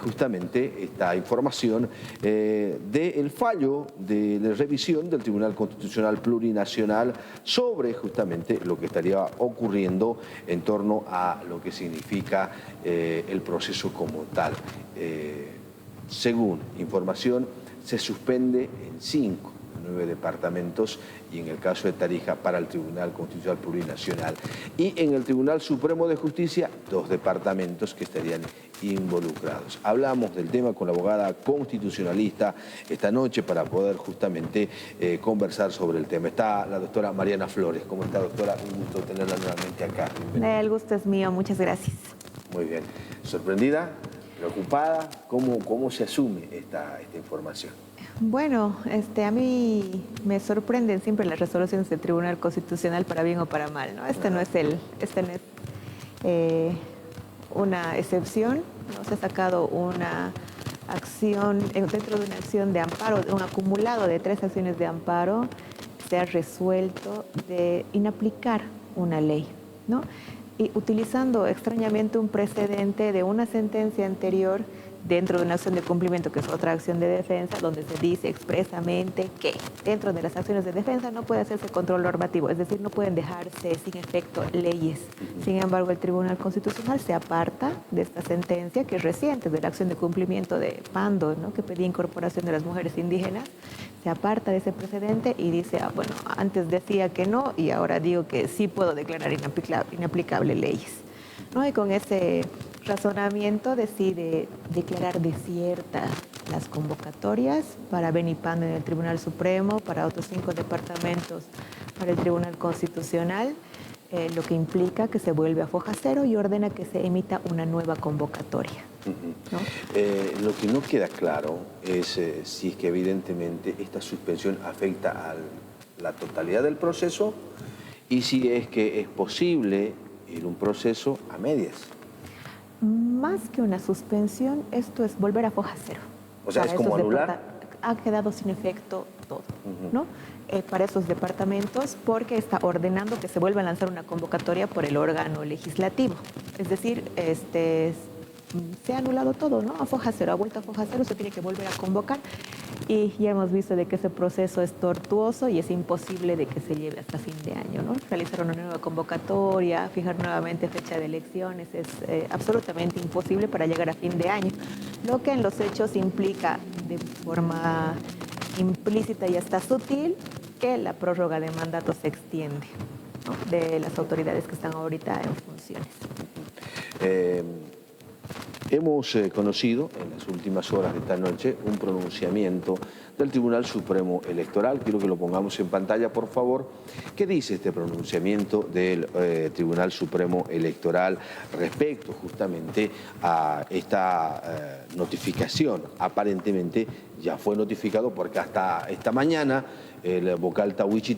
justamente esta información del fallo de la revisión del Tribunal Constitucional Plurinacional sobre justamente lo que estaría ocurriendo en torno a lo que significa el proceso como tal. Según información, se suspende en 5 de 9 departamentos y en el caso de Tarija para el Tribunal Constitucional Plurinacional. Y en el Tribunal Supremo de Justicia, 2 departamentos que estarían involucrados. Hablamos del tema con la abogada constitucionalista esta noche para poder justamente conversar sobre el tema. Está la doctora Mariana Flores. ¿Cómo está, doctora? Un gusto tenerla nuevamente acá. Bienvenida. El gusto es mío, muchas gracias. Muy bien. ¿Sorprendida? ¿Preocupada? ¿Cómo se asume esta información? Bueno, a mí me sorprenden siempre las resoluciones del Tribunal Constitucional para bien o para mal, ¿no? Este no es una excepción, no se ha sacado una acción, dentro de una acción de amparo, un acumulado de 3 acciones de amparo, se ha resuelto de inaplicar una ley, ¿no? Y utilizando extrañamente un precedente de una sentencia anterior dentro de una acción de cumplimiento, que es otra acción de defensa, donde se dice expresamente que dentro de las acciones de defensa no puede hacerse control normativo, es decir, no pueden dejarse sin efecto leyes. Sin embargo, el Tribunal Constitucional se aparta de esta sentencia, que es reciente, de la acción de cumplimiento de Pando, ¿no?, que pedía incorporación de las mujeres indígenas, se aparta de ese precedente y dice, bueno, antes decía que no y ahora digo que sí puedo declarar inaplicable leyes, ¿no? Y con ese razonamiento decide declarar desiertas las convocatorias para Beni Pando en el Tribunal Supremo, para otros 5 departamentos para el Tribunal Constitucional, lo que implica que se vuelve a foja cero y ordena que se emita una nueva convocatoria. ¿No? Lo que no queda claro es si es que evidentemente esta suspensión afecta a la totalidad del proceso y si es que es posible ir un proceso a medias. Más que una suspensión, esto es volver a foja cero. O sea, es como anular. Ha quedado sin efecto todo, ¿no? Para esos departamentos, porque está ordenando que se vuelva a lanzar una convocatoria por el órgano legislativo. Es decir, se ha anulado todo, ¿no? A foja cero, ha vuelto a foja cero, se tiene que volver a convocar. Y ya hemos visto de que ese proceso es tortuoso y es imposible de que se lleve hasta fin de año, ¿no? Realizar una nueva convocatoria, fijar nuevamente fecha de elecciones, es absolutamente imposible para llegar a fin de año. Lo que en los hechos implica de forma implícita y hasta sutil que la prórroga de mandato se extiende, ¿no?, de las autoridades que están ahorita en funciones. Hemos conocido en las últimas horas de esta noche un pronunciamiento del Tribunal Supremo Electoral. Quiero que lo pongamos en pantalla, por favor. ¿Qué dice este pronunciamiento del Tribunal Supremo Electoral respecto justamente a esta notificación? Aparentemente ya fue notificado porque hasta esta mañana el vocal Tawichi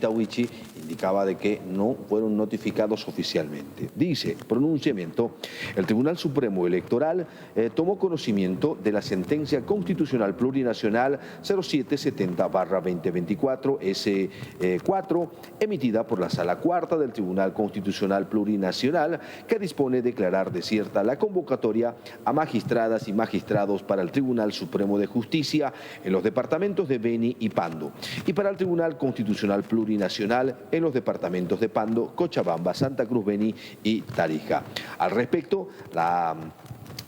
indicaba de que no fueron notificados oficialmente. Dice, pronunciamiento, el Tribunal Supremo Electoral tomó conocimiento de la sentencia constitucional plurinacional 0770/2024 S4, emitida por la Sala Cuarta del Tribunal Constitucional Plurinacional, que dispone declarar desierta la convocatoria a magistradas y magistrados para el Tribunal Supremo de Justicia en los departamentos de Beni y Pando, y para el Tribunal Constitucional Plurinacional en los departamentos de Pando, Cochabamba, Santa Cruz, Beni y Tarija. Al respecto, la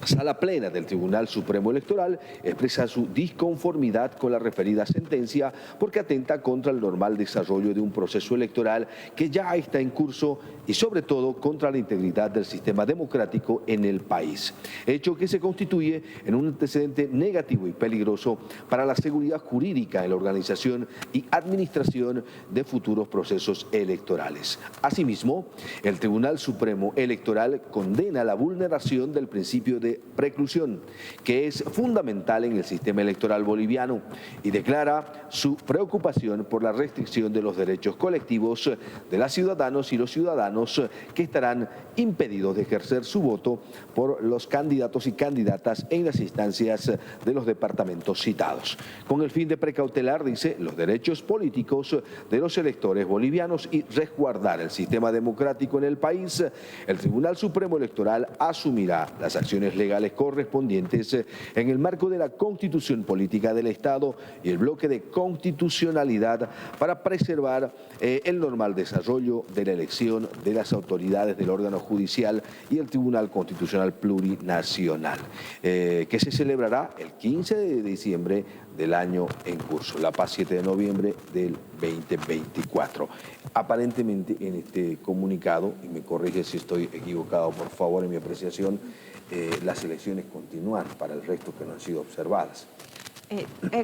Sala Plena del Tribunal Supremo Electoral expresa su disconformidad con la referida sentencia porque atenta contra el normal desarrollo de un proceso electoral que ya está en curso y sobre todo contra la integridad del sistema democrático en el país, hecho que se constituye en un antecedente negativo y peligroso para la seguridad jurídica en la organización y administración de futuros procesos electorales. Asimismo, el Tribunal Supremo Electoral condena la vulneración del principio de preclusión, que es fundamental en el sistema electoral boliviano, y declara su preocupación por la restricción de los derechos colectivos de las ciudadanos y los ciudadanos que estarán impedidos de ejercer su voto por los candidatos y candidatas en las instancias de los departamentos citados, con el fin de precautelar, dice, los derechos políticos de los electores bolivianos y resguardar el sistema democrático en el país. El Tribunal Supremo Electoral asumirá las acciones legales correspondientes en el marco de la Constitución Política del Estado y el bloque de constitucionalidad para preservar el normal desarrollo de la elección de las autoridades del órgano judicial y el Tribunal Constitucional Plurinacional, que se celebrará el 15 de diciembre del año en curso, La Paz 7 de noviembre del 2024. Aparentemente en este comunicado, y me corrige si estoy equivocado por favor en mi apreciación, las elecciones continúan para el resto que no han sido observadas.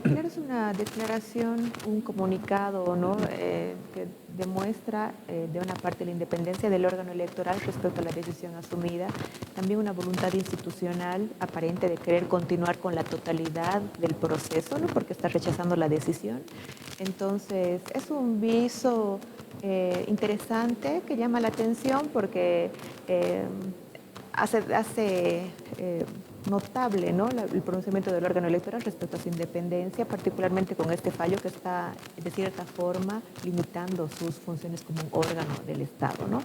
Claro, es una declaración, un comunicado, ¿no? Que demuestra de una parte la independencia del órgano electoral respecto a la decisión asumida, también una voluntad institucional aparente de querer continuar con la totalidad del proceso, ¿no? Porque está rechazando la decisión. Entonces, es un viso interesante que llama la atención porque hace notable, ¿no? El pronunciamiento del órgano electoral respecto a su independencia, particularmente con este fallo que está, de cierta forma, limitando sus funciones como un órgano del Estado, ¿no?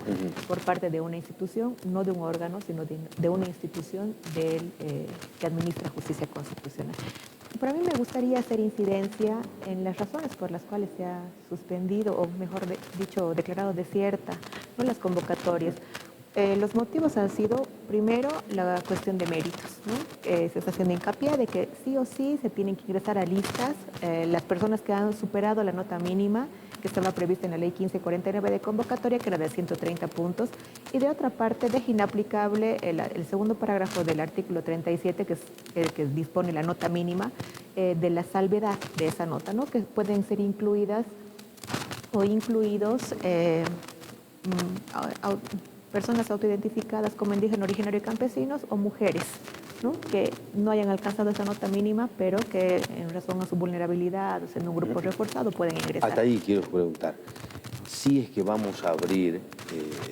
Por parte de una institución, no de un órgano, sino de una institución que administra justicia constitucional. Para mí me gustaría hacer incidencia en las razones por las cuales se ha suspendido, o mejor dicho, declarado desierta, ¿no? Las convocatorias. Los motivos han sido, primero, la cuestión de méritos, ¿no? Se está haciendo hincapié de que sí o sí se tienen que ingresar a listas las personas que han superado la nota mínima que estaba prevista en la Ley 1549 de convocatoria, que era de 130 puntos, y de otra parte deja inaplicable el segundo parágrafo del artículo 37, que dispone la nota mínima de la salvedad de esa nota, ¿no? Que pueden ser incluidas o incluidos personas autoidentificadas como indígena, originario y campesinos, o mujeres, ¿no? Que no hayan alcanzado esa nota mínima, pero que en razón a su vulnerabilidad, o sea, en un grupo reforzado, pueden ingresar. Hasta ahí quiero preguntar, si es que vamos a abrir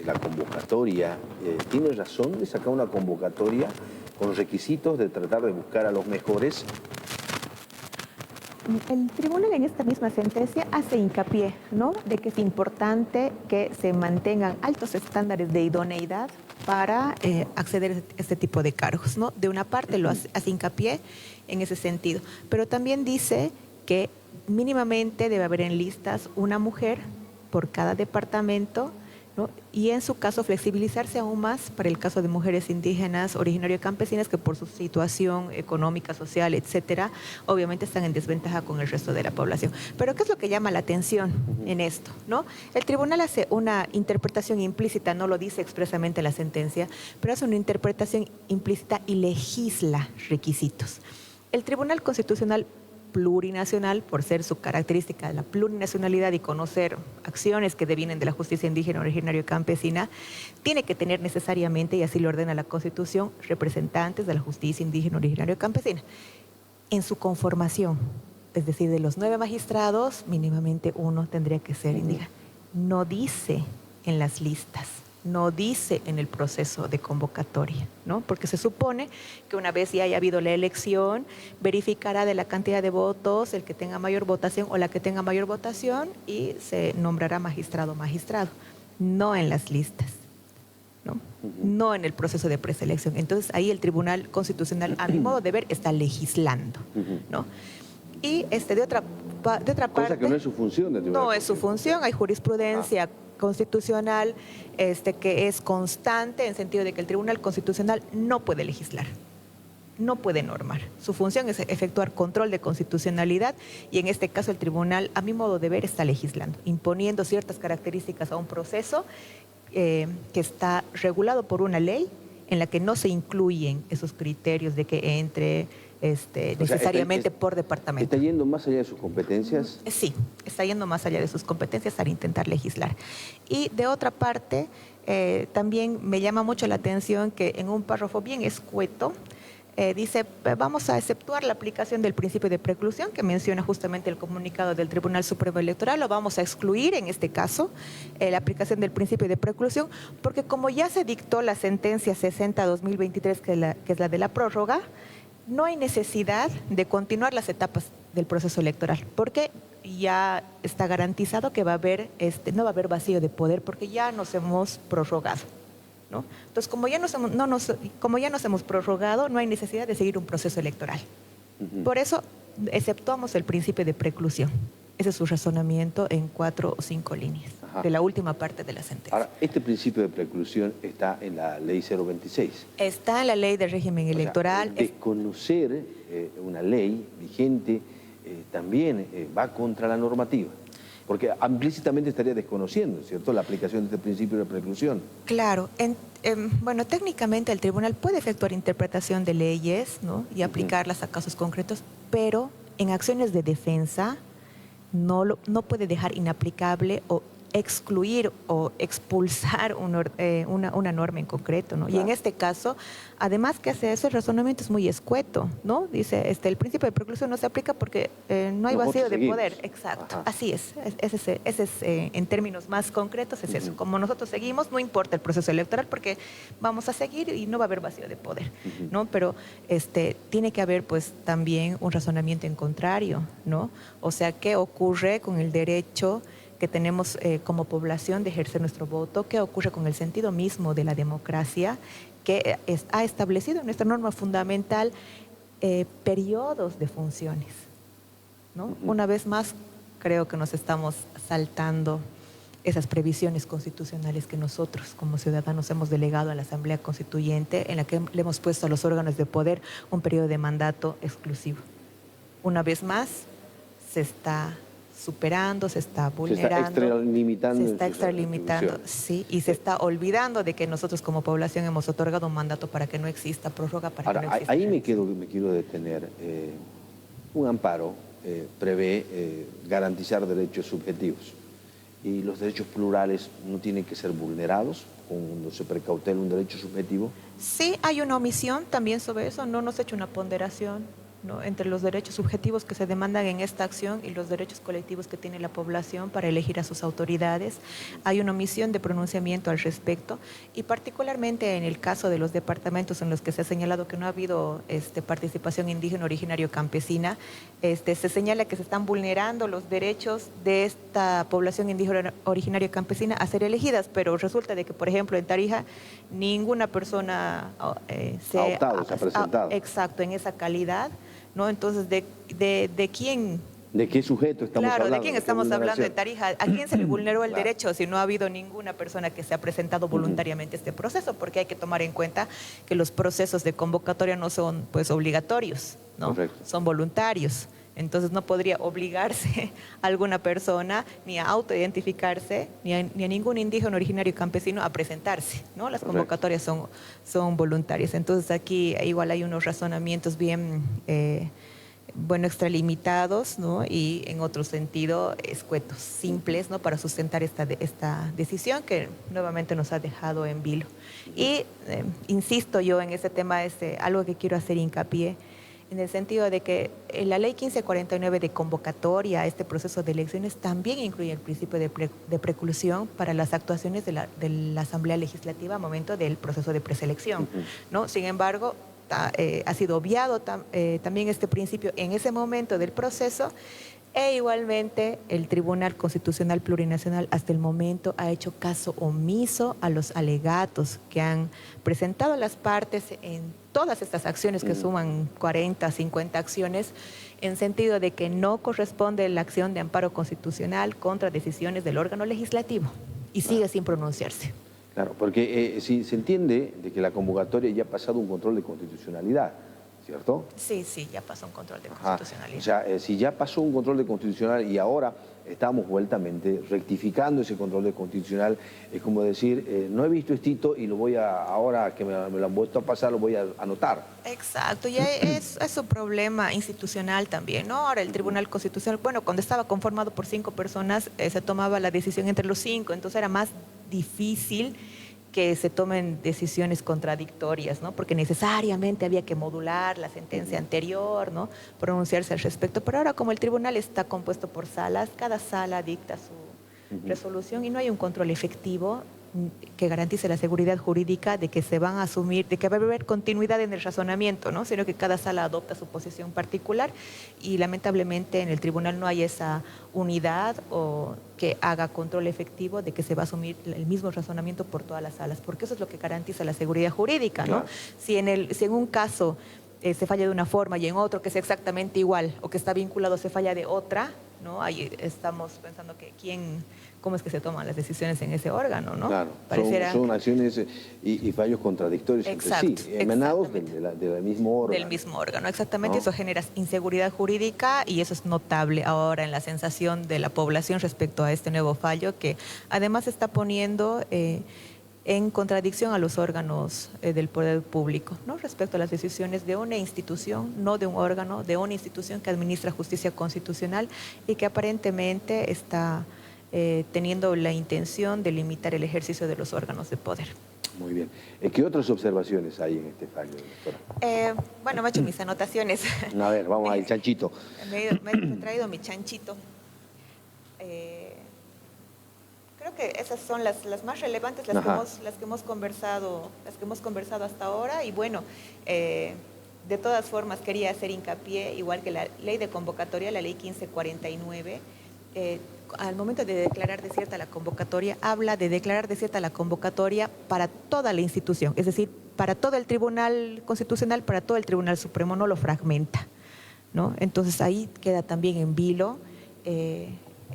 la convocatoria, ¿tiene razón de sacar una convocatoria con requisitos de tratar de buscar a los mejores? El tribunal en esta misma sentencia hace hincapié, ¿no? De que es importante que se mantengan altos estándares de idoneidad para acceder a este tipo de cargos, ¿no? De una parte lo hace hincapié en ese sentido, pero también dice que mínimamente debe haber en listas una mujer por cada departamento, ¿no? Y en su caso flexibilizarse aún más para el caso de mujeres indígenas, originarias y campesinas que por su situación económica, social, etcétera, obviamente están en desventaja con el resto de la población. Pero ¿qué es lo que llama la atención en esto, ¿no? El tribunal hace una interpretación implícita, no lo dice expresamente la sentencia, pero hace una interpretación implícita y legisla requisitos. El Tribunal Constitucional Plurinacional, por ser su característica de la plurinacionalidad y conocer acciones que devienen de la justicia indígena, originaria y campesina, tiene que tener necesariamente, y así lo ordena la Constitución, representantes de la justicia indígena, originaria y campesina. En su conformación, es decir, de los 9 magistrados, mínimamente uno tendría que ser indígena. No dice en las listas, no dice en el proceso de convocatoria, ¿no? Porque se supone que una vez ya haya habido la elección, verificará de la cantidad de votos el que tenga mayor votación o la que tenga mayor votación y se nombrará magistrado o magistrado, no en las listas, ¿no? No en el proceso de preselección. Entonces ahí el Tribunal Constitucional, a mi modo de ver, está legislando, ¿no? Y de otra parte... Cosa que no es su función. No es su función, hay jurisprudencia constitucional que es constante en sentido de que el Tribunal Constitucional no puede legislar, no puede normar. Su función es efectuar control de constitucionalidad y en este caso el tribunal, a mi modo de ver, está legislando, imponiendo ciertas características a un proceso que está regulado por una ley en la que no se incluyen esos criterios de que entre necesariamente por departamento. ¿Está yendo más allá de sus competencias? Sí, está yendo más allá de sus competencias para intentar legislar. Y de otra parte, también me llama mucho la atención que en un párrafo bien escueto, dice, vamos a exceptuar la aplicación del principio de preclusión que menciona justamente el comunicado del Tribunal Supremo Electoral, lo vamos a excluir en este caso, la aplicación del principio de preclusión, porque como ya se dictó la sentencia 60-2023, que es la de la prórroga, no hay necesidad de continuar las etapas del proceso electoral, porque ya está garantizado que va a haber, no va a haber vacío de poder, porque ya nos hemos prorrogado, ¿no? Entonces, como ya como ya nos hemos prorrogado, no hay necesidad de seguir un proceso electoral. Por eso, exceptuamos el principio de preclusión. Ese es su razonamiento en 4 o 5 líneas de la última parte de la sentencia. Ahora, este principio de preclusión está en la ley 026. Está en la ley de régimen electoral. O sea, desconocer una ley vigente también va contra la normativa. Porque implícitamente estaría desconociendo, ¿cierto?, la aplicación de este principio de preclusión. Claro. Bueno, técnicamente el tribunal puede efectuar interpretación de leyes, ¿no?, y aplicarlas a casos concretos, pero en acciones de defensa no puede dejar inaplicable o excluir o expulsar una norma en concreto, ¿no? Claro. Y en este caso, además que hace eso, el razonamiento es muy escueto, ¿no? Dice, el principio de preclusión no se aplica porque no hay vacío de poder. Exacto, así es. Ese es en términos más concretos, es eso. Como nosotros seguimos, no importa el proceso electoral porque vamos a seguir y no va a haber vacío de poder, ¿no? Pero tiene que haber, pues, también un razonamiento en contrario, ¿no? O sea, ¿qué ocurre con el derecho que tenemos como población de ejercer nuestro voto? ¿Qué ocurre con el sentido mismo de la democracia que ha establecido en nuestra norma fundamental periodos de funciones, ¿no? Una vez más, creo que nos estamos saltando esas previsiones constitucionales que nosotros como ciudadanos hemos delegado a la Asamblea Constituyente, en la que le hemos puesto a los órganos de poder un periodo de mandato exclusivo. Una vez más, se está superando, se está vulnerando, se está extralimitando, sí, y se está olvidando de que nosotros como población hemos otorgado un mandato para que no exista prórroga, para que no exista. Ahí me quiero detener. Un amparo prevé garantizar derechos subjetivos y los derechos plurales no tienen que ser vulnerados cuando se precautela un derecho subjetivo. Sí, hay una omisión también sobre eso, no nos ha hecho una ponderación, ¿no?, entre los derechos subjetivos que se demandan en esta acción y los derechos colectivos que tiene la población para elegir a sus autoridades. Hay una omisión de pronunciamiento al respecto y particularmente en el caso de los departamentos en los que se ha señalado que no ha habido participación indígena originario campesina, se señala que se están vulnerando los derechos de esta población indígena originaria campesina a ser elegidas, pero resulta de que, por ejemplo, en Tarija ninguna persona se ha presentado. Exacto, en esa calidad, ¿no? Entonces, ¿de quién? ¿De qué sujeto estamos hablando? Claro, ¿de quién estamos hablando en Tarija? ¿A quién se le vulneró el derecho si no ha habido ninguna persona que se ha presentado voluntariamente a este proceso? Porque hay que tomar en cuenta que los procesos de convocatoria no son, pues, obligatorios, ¿no? Correcto. Son voluntarios. Entonces no podría obligarse a alguna persona ni a autoidentificarse, ni a ningún indígena originario campesino a presentarse, ¿no? Las convocatorias son voluntarias. Entonces aquí igual hay unos razonamientos bien, extralimitados, ¿no? Y en otro sentido escuetos, simples, ¿no?, para sustentar esta decisión que nuevamente nos ha dejado en vilo. Y insisto yo en ese tema, algo que quiero hacer hincapié, en el sentido de que la ley 1549 de convocatoria a este proceso de elecciones también incluye el principio de preclusión para las actuaciones de la Asamblea Legislativa a momento del proceso de preselección, ¿no? Sin embargo, ha sido obviado también este principio en ese momento del proceso, e igualmente el Tribunal Constitucional Plurinacional hasta el momento ha hecho caso omiso a los alegatos que han presentado las partes en todas estas acciones que suman 40, 50 acciones, en sentido de que no corresponde la acción de amparo constitucional contra decisiones del órgano legislativo y sigue sin pronunciarse. Claro, porque si se entiende de que la convocatoria ya ha pasado un control de constitucionalidad, ¿cierto? Sí, ya pasó un control de constitucionalidad. O sea, si ya pasó un control de constitucional y ahora estamos vueltamente rectificando ese control de constitucional, es como decir, no he visto estito y ahora que me lo han vuelto a pasar, lo voy a anotar. Exacto, y es un problema institucional también, ¿no? Ahora el Tribunal Constitucional, bueno, cuando estaba conformado por 5 personas, se tomaba la decisión entre los 5, entonces era más difícil que se tomen decisiones contradictorias, ¿no? Porque necesariamente había que modular la sentencia anterior, ¿no?, pronunciarse al respecto. Pero ahora, como el tribunal está compuesto por salas, cada sala dicta su resolución y no hay un control efectivo, que garantice la seguridad jurídica de que se van a asumir, de que va a haber continuidad en el razonamiento, ¿no? Sino que cada sala adopta su posición particular y lamentablemente en el tribunal no hay esa unidad o que haga control efectivo de que se va a asumir el mismo razonamiento por todas las salas, porque eso es lo que garantiza la seguridad jurídica, ¿no? Claro. Si en un caso se falla de una forma y en otro que es exactamente igual o que está vinculado se falla de otra, ¿no? Ahí estamos pensando que cómo es que se toman las decisiones en ese órgano, ¿no? Claro, Pareciera son acciones y fallos contradictorios Exacto, entre sí, emanados exactamente. del mismo órgano. Del mismo órgano, exactamente. ¿No? Eso genera inseguridad jurídica y eso es notable ahora en la sensación de la población respecto a este nuevo fallo que además está poniendo en contradicción a los órganos del poder público, ¿no? Respecto a las decisiones de una institución, no de un órgano, de una institución que administra justicia constitucional y que aparentemente está teniendo la intención de limitar el ejercicio de los órganos de poder. Muy bien. ¿Qué otras observaciones hay en este fallo, doctora? Bueno, me he hecho mis anotaciones. A ver, vamos al chanchito. Me he traído mi chanchito. Creo que esas son las más relevantes, las que hemos conversado hasta ahora. Y bueno, de todas formas quería hacer hincapié, igual que la ley de convocatoria, la ley 1549, al momento de declarar desierta la convocatoria, habla de declarar desierta la convocatoria para toda la institución, es decir, para todo el Tribunal Constitucional, para todo el Tribunal Supremo, no lo fragmenta, ¿no? Entonces ahí queda también en vilo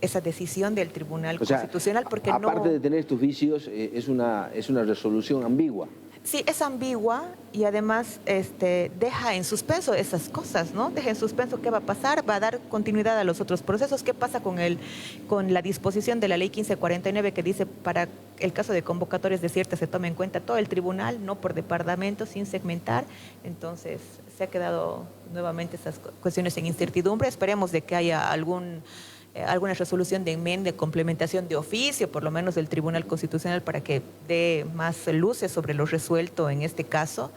esa decisión del Tribunal Constitucional, porque aparte de tener estos vicios, es una resolución ambigua. Sí, es ambigua y además deja en suspenso esas cosas, ¿no? Deja en suspenso qué va a pasar, va a dar continuidad a los otros procesos. ¿Qué pasa con la disposición de la ley 1549 que dice para el caso de convocatorias desiertas se tome en cuenta todo el tribunal, no por departamento, sin segmentar? Entonces se ha quedado nuevamente esas cuestiones en incertidumbre. Esperemos de que haya alguna resolución de enmienda, de complementación de oficio, por lo menos del Tribunal Constitucional, para que dé más luces sobre lo resuelto en este caso.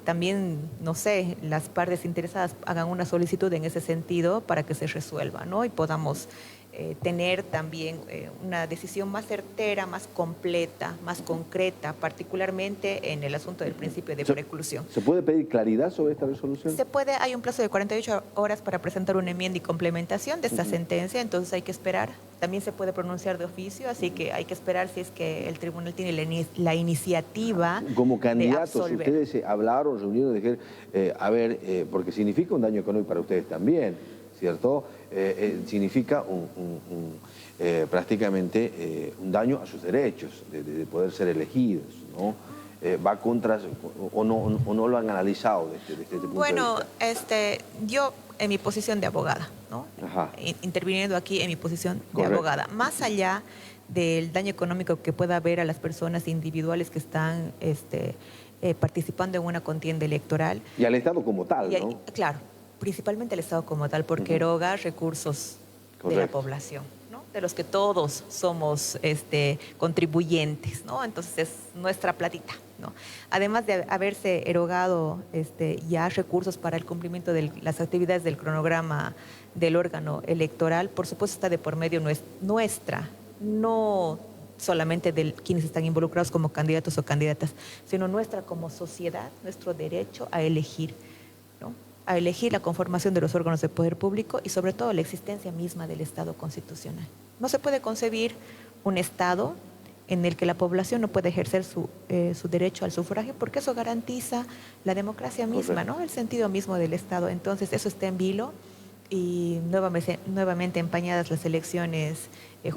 También, no sé, las partes interesadas hagan una solicitud en ese sentido para que se resuelva, ¿no? Y podamos tener también una decisión más certera, más completa, más concreta, particularmente en el asunto del principio de preclusión. ¿Se puede pedir claridad sobre esta resolución? Se puede, hay un plazo de 48 horas para presentar una enmienda y complementación de esta sentencia, entonces hay que esperar. También se puede pronunciar de oficio, así que hay que esperar si es que el tribunal tiene la iniciativa. Como candidatos, de absolver. ustedes hablaron, reunieron, dijeron, porque significa un daño económico para ustedes también, ¿cierto? Significa prácticamente un daño a sus derechos de poder ser elegidos, ¿no? ¿Va contra o no lo han analizado desde este punto de vista? Yo en mi posición de abogada, ¿no? Interviniendo aquí en mi posición de abogada, más allá del daño económico que pueda haber a las personas individuales que están participando en una contienda electoral. Y al Estado como tal, ¿no? Claro, principalmente el Estado como tal, porque eroga recursos de la población, ¿no? De los que todos somos contribuyentes, ¿no? Entonces es nuestra platita, ¿no? Además de haberse erogado ya recursos para el cumplimiento de las actividades del cronograma del órgano electoral, por supuesto está de por medio nuestra, no solamente de quienes están involucrados como candidatos o candidatas, sino nuestra como sociedad, nuestro derecho a elegir, ¿no? A elegir la conformación de los órganos de poder público y sobre todo la existencia misma del Estado constitucional. No se puede concebir un Estado en el que la población no puede ejercer su derecho al sufragio, porque eso garantiza la democracia misma, ¿no? El sentido mismo del Estado. Entonces eso está en vilo y nuevamente empañadas las elecciones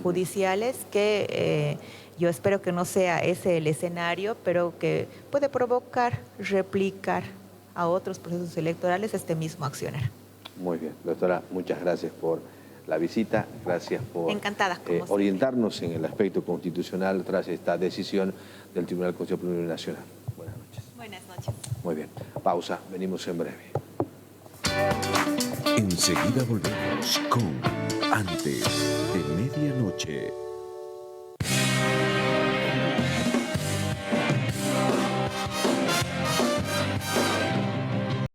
judiciales, que yo espero que no sea ese el escenario, pero que puede provocar, replicar a otros procesos electorales este mismo accionar. Muy bien, doctora, muchas gracias por la visita, gracias por orientarnos en el aspecto constitucional tras esta decisión del Tribunal Constitucional Nacional. Buenas noches. Buenas noches. Muy bien, pausa, venimos en breve. Enseguida volvemos con Antes de Medianoche.